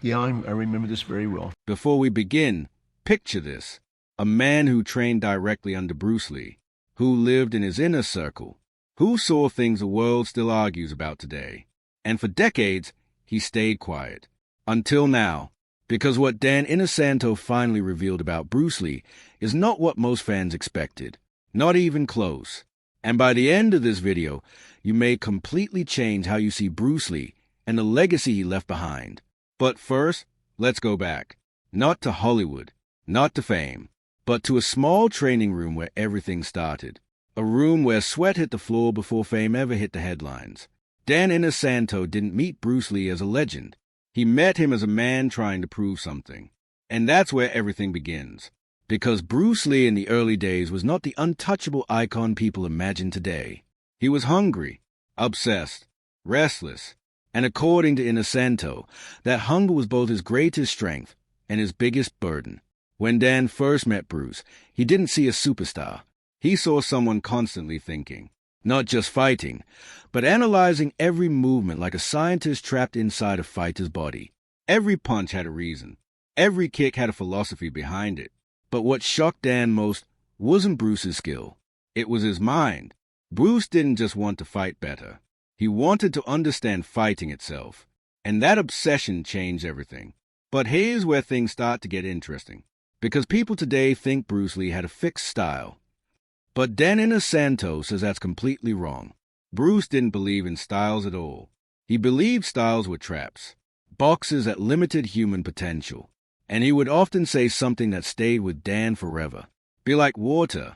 Yeah, I remember this very well. Before we begin, picture this. A man who trained directly under Bruce Lee, who lived in his inner circle, who saw things the world still argues about today. And for decades, he stayed quiet. Until now. Because what Dan Inosanto finally revealed about Bruce Lee is not what most fans expected. Not even close. And by the end of this video, you may completely change how you see Bruce Lee and the legacy he left behind. But first, let's go back. Not to Hollywood, not to fame, but to a small training room where everything started. A room where sweat hit the floor before fame ever hit the headlines. Dan Inosanto didn't meet Bruce Lee as a legend. He met him as a man trying to prove something. And that's where everything begins. Because Bruce Lee in the early days was not the untouchable icon people imagine today. He was hungry, obsessed, restless, and according to Inosanto, that hunger was both his greatest strength and his biggest burden. When Dan first met Bruce, he didn't see a superstar. He saw someone constantly thinking, not just fighting, but analyzing every movement like a scientist trapped inside a fighter's body. Every punch had a reason. Every kick had a philosophy behind it. But what shocked Dan most wasn't Bruce's skill. It was his mind. Bruce didn't just want to fight better. He wanted to understand fighting itself. And that obsession changed everything. But here's where things start to get interesting. Because people today think Bruce Lee had a fixed style. But Dan Inosanto says that's completely wrong. Bruce didn't believe in styles at all. He believed styles were traps, boxes that limited human potential. And he would often say something that stayed with Dan forever. Be like water.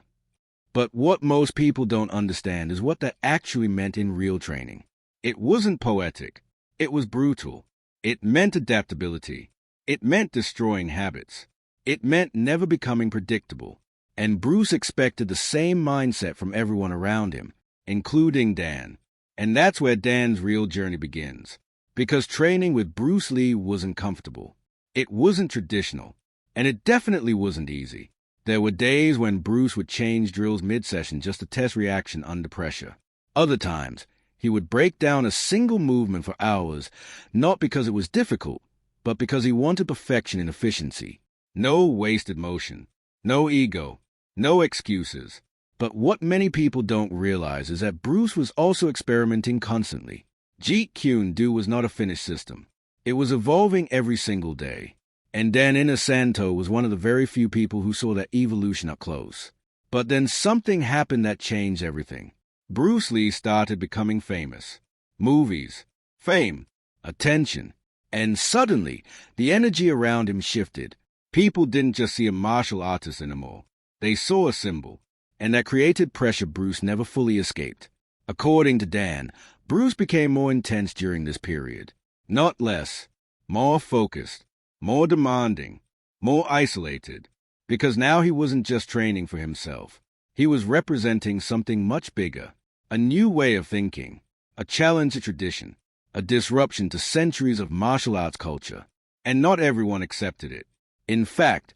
But what most people don't understand is what that actually meant in real training. It wasn't poetic. It was brutal. It meant adaptability. It meant destroying habits. It meant never becoming predictable. And Bruce expected the same mindset from everyone around him, including Dan. And that's where Dan's real journey begins. Because training with Bruce Lee wasn't comfortable. It wasn't traditional. And it definitely wasn't easy. There were days when Bruce would change drills mid-session just to test reaction under pressure. Other times, he would break down a single movement for hours, not because it was difficult, but because he wanted perfection and efficiency. No wasted motion. No ego. No excuses. But what many people don't realize is that Bruce was also experimenting constantly. Jeet Kune Do was not a finished system. It was evolving every single day. And Dan Inosanto was one of the very few people who saw that evolution up close. But then something happened that changed everything. Bruce Lee started becoming famous. Movies, fame, attention. And suddenly, the energy around him shifted. People didn't just see a martial artist anymore. They saw a symbol, and that created pressure Bruce never fully escaped. According to Dan, Bruce became more intense during this period. Not less, more focused, more demanding, more isolated. Because now he wasn't just training for himself. He was representing something much bigger. A new way of thinking, a challenge to tradition, a disruption to centuries of martial arts culture. And not everyone accepted it. In fact,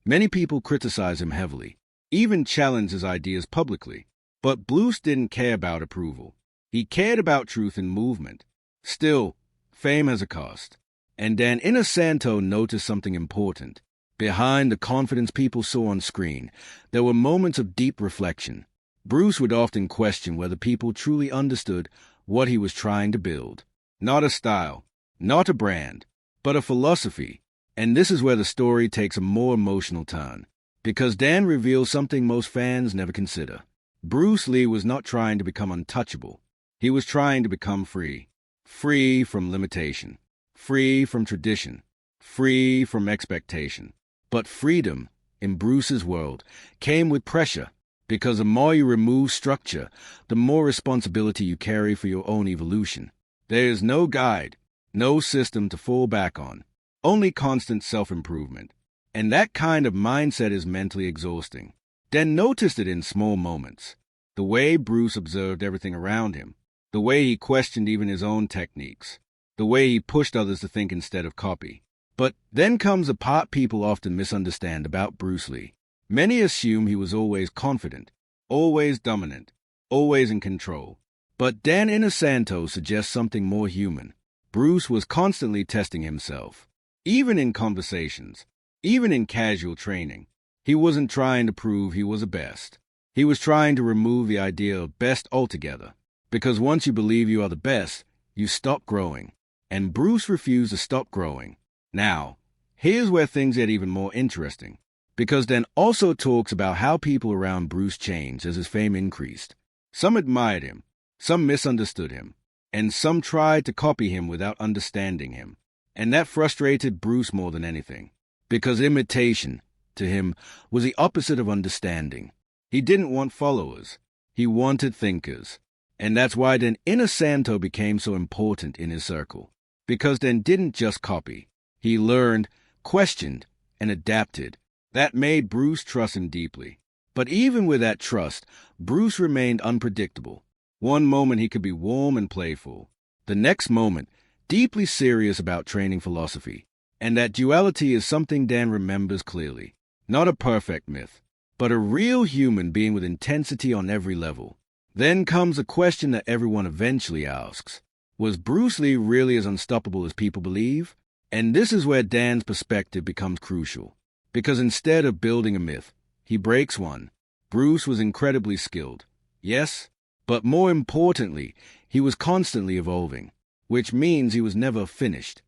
many people criticize him heavily, even challenge his ideas publicly. But Bruce didn't care about approval. He cared about truth and movement. Still, fame has a cost. And Dan Inosanto noticed something important. Behind the confidence people saw on screen, there were moments of deep reflection. Bruce would often question whether people truly understood what he was trying to build. Not a style, not a brand, but a philosophy. And this is where the story takes a more emotional turn, because Dan reveals something most fans never consider. Bruce Lee was not trying to become untouchable. He was trying to become free. Free from limitation. Free from tradition. Free from expectation. But freedom, in Bruce's world, came with pressure, because the more you remove structure, the more responsibility you carry for your own evolution. There is no guide, no system to fall back on. Only constant self-improvement. And that kind of mindset is mentally exhausting. Dan noticed it in small moments. The way Bruce observed everything around him. The way he questioned even his own techniques. The way he pushed others to think instead of copy. But then comes a part people often misunderstand about Bruce Lee. Many assume he was always confident, always dominant, always in control. But Dan Inosanto suggests something more human. Bruce was constantly testing himself. Even in conversations, even in casual training, he wasn't trying to prove he was the best. He was trying to remove the idea of best altogether. Because once you believe you are the best, you stop growing. And Bruce refused to stop growing. Now, here's where things get even more interesting. Because Dan also talks about how people around Bruce changed as his fame increased. Some admired him, some misunderstood him, and some tried to copy him without understanding him. And that frustrated Bruce more than anything. Because imitation, to him, was the opposite of understanding. He didn't want followers. He wanted thinkers. And that's why Dan Inosanto became so important in his circle. Because Dan didn't just copy. He learned, questioned, and adapted. That made Bruce trust him deeply. But even with that trust, Bruce remained unpredictable. One moment he could be warm and playful. The next moment, deeply serious about training philosophy. And that duality is something Dan remembers clearly. Not a perfect myth, but a real human being with intensity on every level. Then comes a question that everyone eventually asks. Was Bruce Lee really as unstoppable as people believe? And this is where Dan's perspective becomes crucial. Because instead of building a myth, he breaks one. Bruce was incredibly skilled. Yes, but more importantly, he was constantly evolving, which means he was never finished,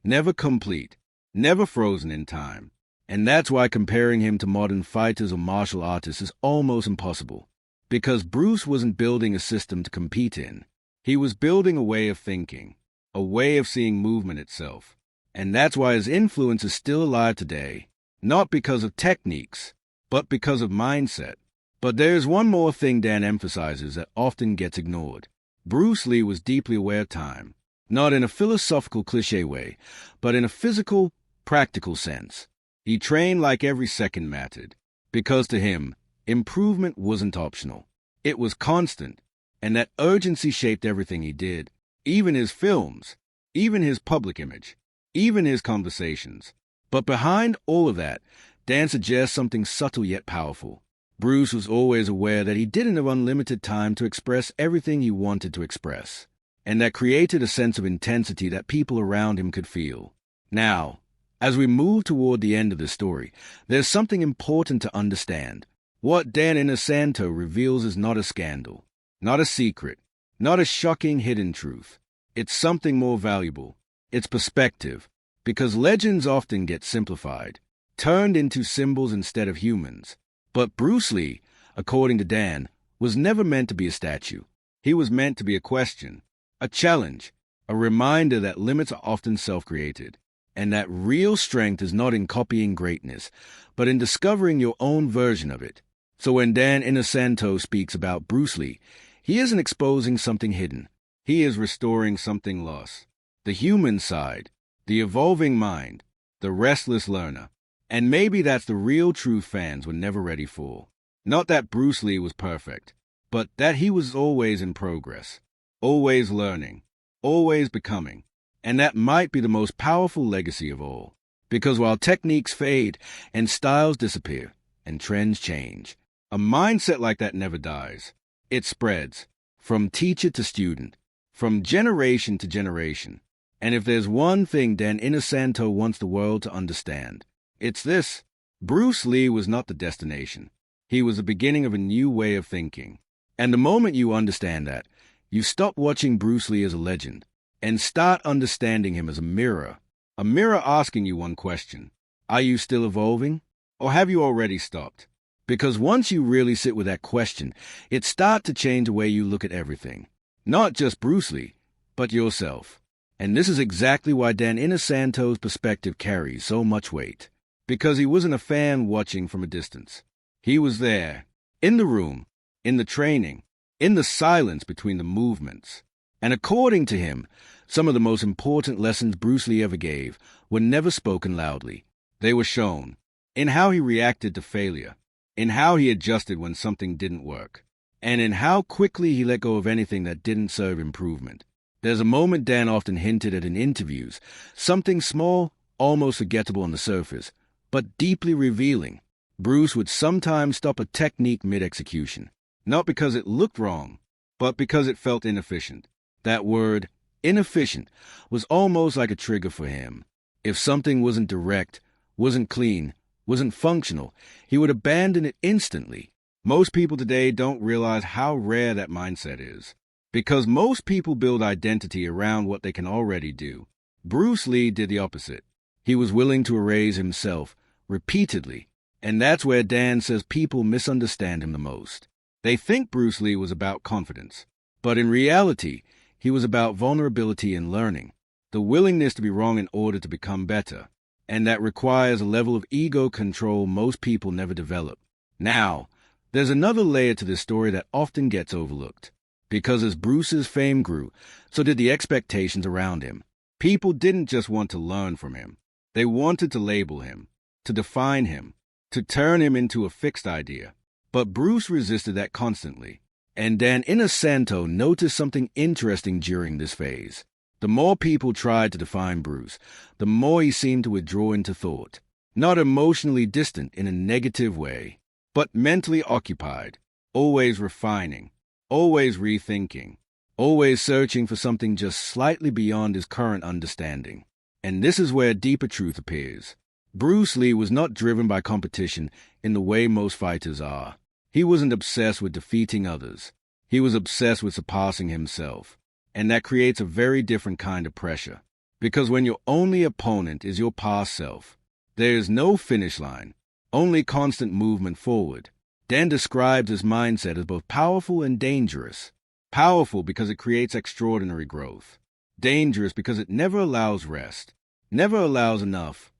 never complete, never frozen in time. And that's why comparing him to modern fighters or martial artists is almost impossible. Because Bruce wasn't building a system to compete in. He was building a way of thinking, a way of seeing movement itself. And that's why his influence is still alive today. Not because of techniques, but because of mindset. But there's one more thing Dan emphasizes that often gets ignored. Bruce Lee was deeply aware of time, not in a philosophical cliché way, but in a physical, practical sense. He trained like every second mattered, because to him, improvement wasn't optional. It was constant, and that urgency shaped everything he did, even his films, even his public image, even his conversations. But behind all of that, Dan suggests something subtle yet powerful. Bruce was always aware that he didn't have unlimited time to express everything he wanted to express, and that created a sense of intensity that people around him could feel. Now, as we move toward the end of this story, there's something important to understand. What Dan Inosanto reveals is not a scandal, not a secret, not a shocking hidden truth. It's something more valuable. It's perspective. Because legends often get simplified, turned into symbols instead of humans. But Bruce Lee, according to Dan, was never meant to be a statue. He was meant to be a question, a challenge, a reminder that limits are often self-created, and that real strength is not in copying greatness, but in discovering your own version of it. So when Dan Inosanto speaks about Bruce Lee, he isn't exposing something hidden. He is restoring something lost. The human side, the evolving mind, the restless learner. And maybe that's the real truth fans were never ready for. Not that Bruce Lee was perfect, but that he was always in progress, always learning, always becoming. And that might be the most powerful legacy of all. Because while techniques fade and styles disappear and trends change, a mindset like that never dies. It spreads, from teacher to student, from generation to generation. And if there's one thing Dan Inosanto wants the world to understand, it's this. Bruce Lee was not the destination. He was the beginning of a new way of thinking. And the moment you understand that, you stop watching Bruce Lee as a legend and start understanding him as a mirror asking you one question. Are you still evolving? Or have you already stopped? Because once you really sit with that question, it starts to change the way you look at everything. Not just Bruce Lee, but yourself. And this is exactly why Dan Inosanto's perspective carries so much weight. Because he wasn't a fan watching from a distance. He was there, in the room, in the training, in the silence between the movements. And according to him, some of the most important lessons Bruce Lee ever gave were never spoken loudly. They were shown in how he reacted to failure, in how he adjusted when something didn't work, and in how quickly he let go of anything that didn't serve improvement. There's a moment Dan often hinted at in interviews, something small, almost forgettable on the surface, but deeply revealing. Bruce would sometimes stop a technique mid-execution, not because it looked wrong, but because it felt inefficient. That word, inefficient, was almost like a trigger for him. If something wasn't direct, wasn't clean, wasn't functional, he would abandon it instantly. Most people today don't realize how rare that mindset is, because most people build identity around what they can already do. Bruce Lee did the opposite. He was willing to erase himself, repeatedly, and that's where Dan says people misunderstand him the most. They think Bruce Lee was about confidence, but in reality, he was about vulnerability and learning, the willingness to be wrong in order to become better, and that requires a level of ego control most people never develop. Now, there's another layer to this story that often gets overlooked, because as Bruce's fame grew, so did the expectations around him. People didn't just want to learn from him. They wanted to label him, to define him, to turn him into a fixed idea. But Bruce resisted that constantly, and Dan Inosanto noticed something interesting during this phase. The more people tried to define Bruce, the more he seemed to withdraw into thought, not emotionally distant in a negative way, but mentally occupied, always refining, always rethinking, always searching for something just slightly beyond his current understanding. And this is where deeper truth appears. Bruce Lee was not driven by competition in the way most fighters are. He wasn't obsessed with defeating others. He was obsessed with surpassing himself. And that creates a very different kind of pressure. Because when your only opponent is your past self, there is no finish line, only constant movement forward. Dan describes his mindset as both powerful and dangerous. Powerful because it creates extraordinary growth. Dangerous because it never allows rest, never allows enough.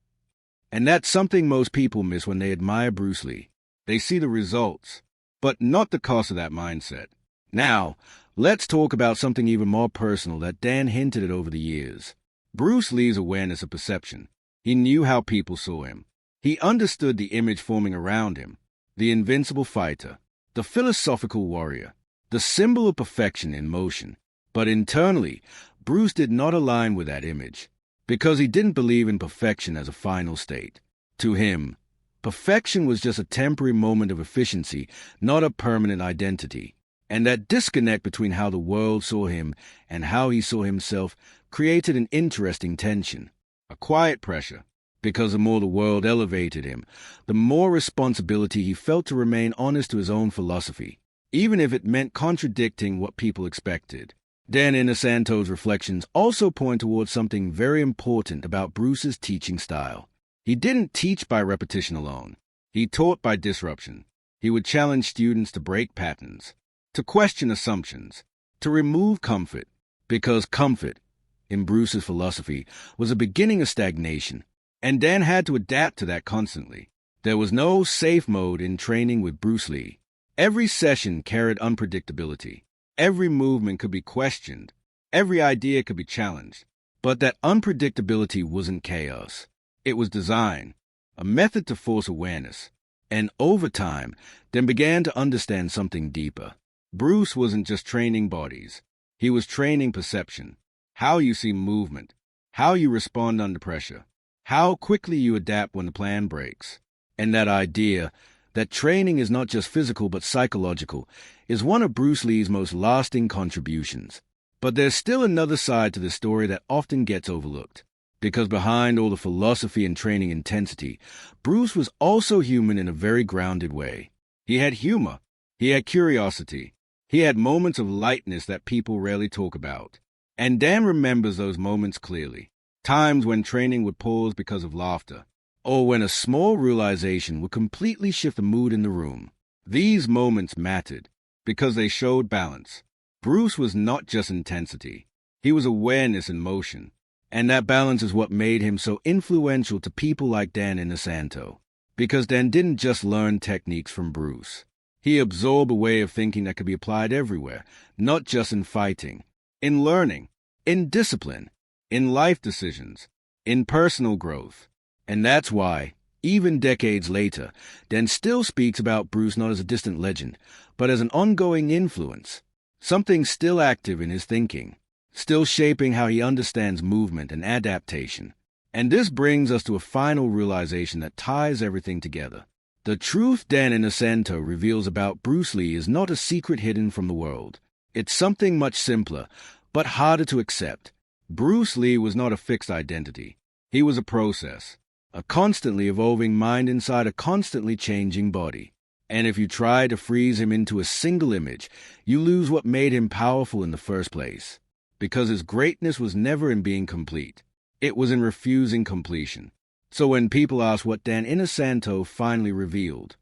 And that's something most people miss when they admire Bruce Lee. They see the results, but not the cost of that mindset. Now, let's talk about something even more personal that Dan hinted at over the years. Bruce Lee's awareness of perception. He knew how people saw him. He understood the image forming around him, the invincible fighter, the philosophical warrior, the symbol of perfection in motion. But internally, Bruce did not align with that image, because he didn't believe in perfection as a final state. To him, perfection was just a temporary moment of efficiency, not a permanent identity. And that disconnect between how the world saw him and how he saw himself created an interesting tension, a quiet pressure, because the more the world elevated him, the more responsibility he felt to remain honest to his own philosophy, even if it meant contradicting what people expected. Dan Inosanto's reflections also point towards something very important about Bruce's teaching style. He didn't teach by repetition alone. He taught by disruption. He would challenge students to break patterns, to question assumptions, to remove comfort, because comfort, in Bruce's philosophy, was a beginning of stagnation, and Dan had to adapt to that constantly. There was no safe mode in training with Bruce Lee. Every session carried unpredictability. Every movement could be questioned. Every idea could be challenged. But that unpredictability wasn't chaos. It was design, a method to force awareness. And over time, Dan began to understand something deeper. Bruce wasn't just training bodies. He was training perception, how you see movement, how you respond under pressure, how quickly you adapt when the plan breaks. And that idea that training is not just physical but psychological is one of Bruce Lee's most lasting contributions. But there's still another side to the story that often gets overlooked. Because behind all the philosophy and training intensity, Bruce was also human in a very grounded way. He had humor. He had curiosity. He had moments of lightness that people rarely talk about. And Dan remembers those moments clearly. Times when training would pause because of laughter, or when a small realization would completely shift the mood in the room. These moments mattered because they showed balance. Bruce was not just intensity. He was awareness in motion. And that balance is what made him so influential to people like Dan Inosanto. Because Dan didn't just learn techniques from Bruce. He absorbed a way of thinking that could be applied everywhere, not just in fighting, in learning, in discipline, in life decisions, in personal growth. And that's why, even decades later, Dan still speaks about Bruce not as a distant legend, but as an ongoing influence, something still active in his thinking, still shaping how he understands movement and adaptation. And this brings us to a final realization that ties everything together. The truth Dan Inosanto reveals about Bruce Lee is not a secret hidden from the world. It's something much simpler, but harder to accept. Bruce Lee was not a fixed identity. He was a process, a constantly evolving mind inside a constantly changing body. And if you try to freeze him into a single image, you lose what made him powerful in the first place. Because his greatness was never in being complete. It was in refusing completion. So when people ask what Dan Inosanto finally revealed,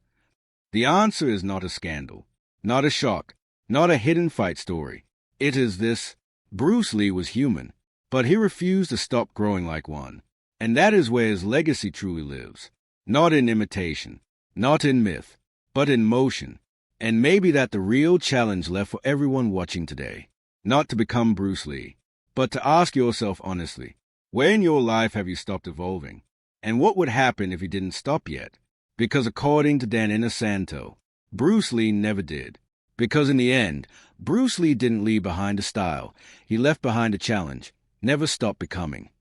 the answer is not a scandal, not a shock, not a hidden fight story. It is this: Bruce Lee was human, but he refused to stop growing like one. And that is where his legacy truly lives. Not in imitation, not in myth, but in motion. And maybe that the real challenge left for everyone watching today. Not to become Bruce Lee, but to ask yourself honestly, where in your life have you stopped evolving? And what would happen if you didn't stop yet? Because according to Dan Inosanto, Bruce Lee never did. Because in the end, Bruce Lee didn't leave behind a style. He left behind a challenge. Never stop becoming.